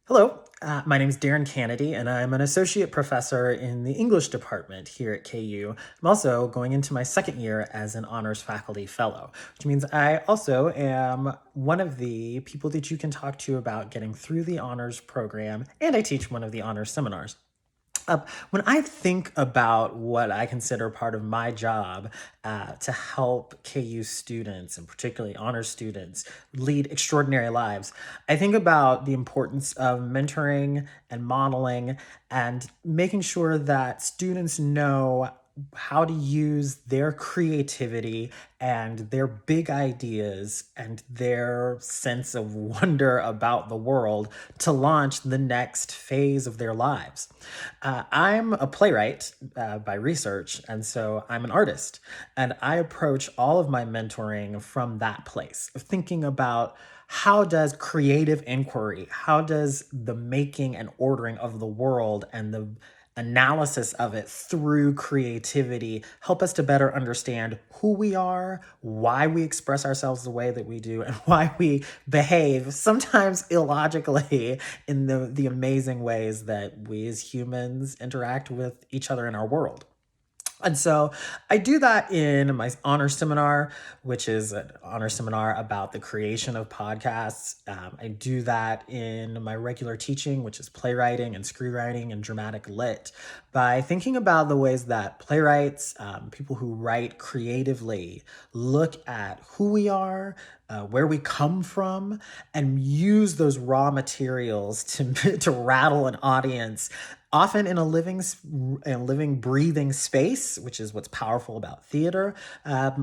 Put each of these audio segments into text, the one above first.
Hello, my name is Darren Canady, and I'm an associate professor in the English department here at KU. I'm also going into my second year as an honors faculty fellow, which means I also am one of the people that you can talk to about getting through the honors program, and I teach one of the honors seminars. When I think about what I consider part of my job to help KU students, and particularly honor students, lead extraordinary lives, I think about the importance of mentoring and modeling and making sure that students know how to use their creativity and their big ideas and their sense of wonder about the world to launch the next phase of their lives. I'm a playwright by research, and so I'm an artist. And I approach all of my mentoring from that place of thinking about how does creative inquiry, how does the making and ordering of the world and the analysis of it through creativity help us to better understand who we are, why we express ourselves the way that we do, and why we behave, sometimes illogically, in the amazing ways that we as humans interact with each other in our world. And so I do that in my honor seminar, which is an honor seminar about the creation of podcasts. I do that in my regular teaching, which is playwriting and screenwriting and dramatic lit, by thinking about the ways that playwrights, people who write creatively, look at who we are, where we come from, and use those raw materials to to rattle an audience, often in a living, breathing space, which is what's powerful about theater,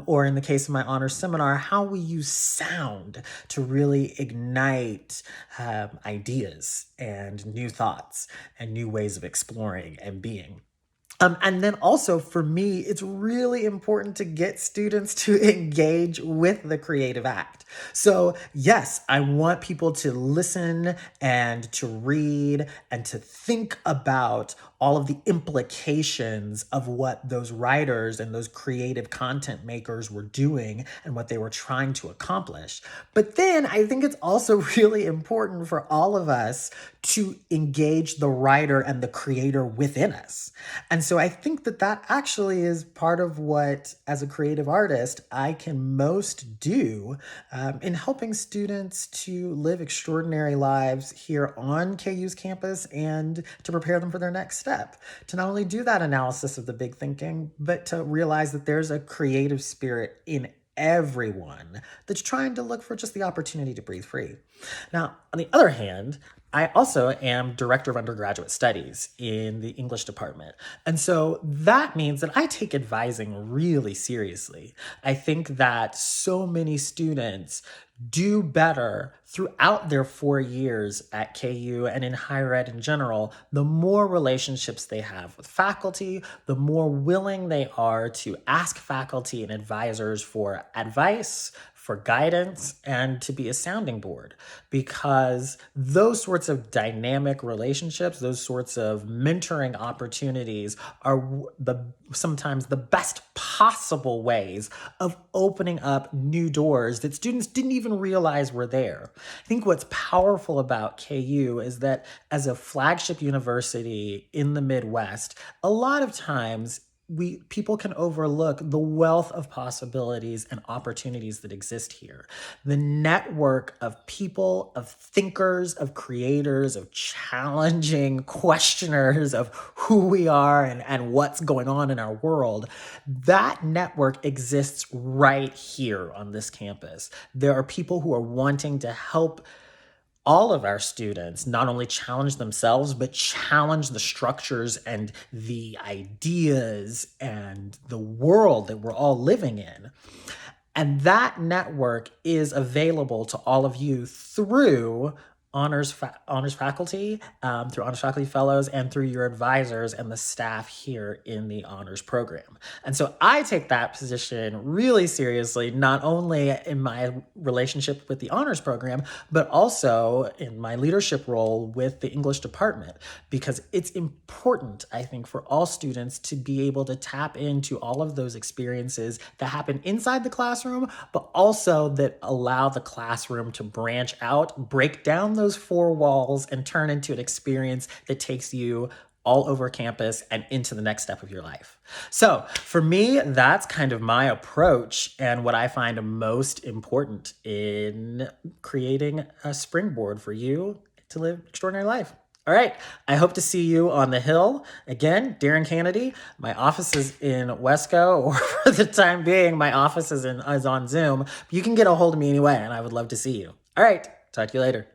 or in the case of my honors seminar, how we use sound to really ignite ideas and new thoughts and new ways of exploring and being. And then also for me, it's really important to get students to engage with the creative act. So, yes, I want people to listen and to read and to think about all of the implications of what those writers and those creative content makers were doing and what they were trying to accomplish. But then I think it's also really important for all of us to engage the writer and the creator within us. And so I think that that actually is part of what, as a creative artist, I can most do in helping students to live extraordinary lives here on KU's campus and to prepare them for their next step. To not only do that analysis of the big thinking, but to realize that there's a creative spirit in everyone that's trying to look for just the opportunity to breathe free. Now, on the other hand, I also am director of undergraduate studies in the English department. And so that means that I take advising really seriously. I think that so many students do better throughout their 4 years at KU and in higher ed in general, the more relationships they have with faculty, the more willing they are to ask faculty and advisors for advice, for guidance, and to be a sounding board. Because those sorts of dynamic relationships, those sorts of mentoring opportunities are sometimes the best possible ways of opening up new doors that students didn't even realize were there. I think what's powerful about KU is that as a flagship university in the Midwest, a lot of times people can overlook the wealth of possibilities and opportunities that exist here. The network of people, of thinkers, of creators, of challenging questioners of who we are and what's going on in our world, that network exists right here on this campus. There are people who are wanting to help all of our students not only challenge themselves, but challenge the structures and the ideas and the world that we're all living in. And that network is available to all of you through honors faculty, through honors faculty fellows, and through your advisors and the staff here in the honors program. And so I take that position really seriously, not only in my relationship with the honors program, but also in my leadership role with the English department, because it's important, I think, for all students to be able to tap into all of those experiences that happen inside the classroom, but also that allow the classroom to branch out, break down those four walls and turn into an experience that takes you all over campus and into the next step of your life. So for me, that's kind of my approach and what I find most important in creating a springboard for you to live an extraordinary life. All right. I hope to see you on the Hill. Again, Darren Canady. My office is in Wesco, or for the time being, my office is on Zoom. You can get a hold of me anyway, and I would love to see you. All right. Talk to you later.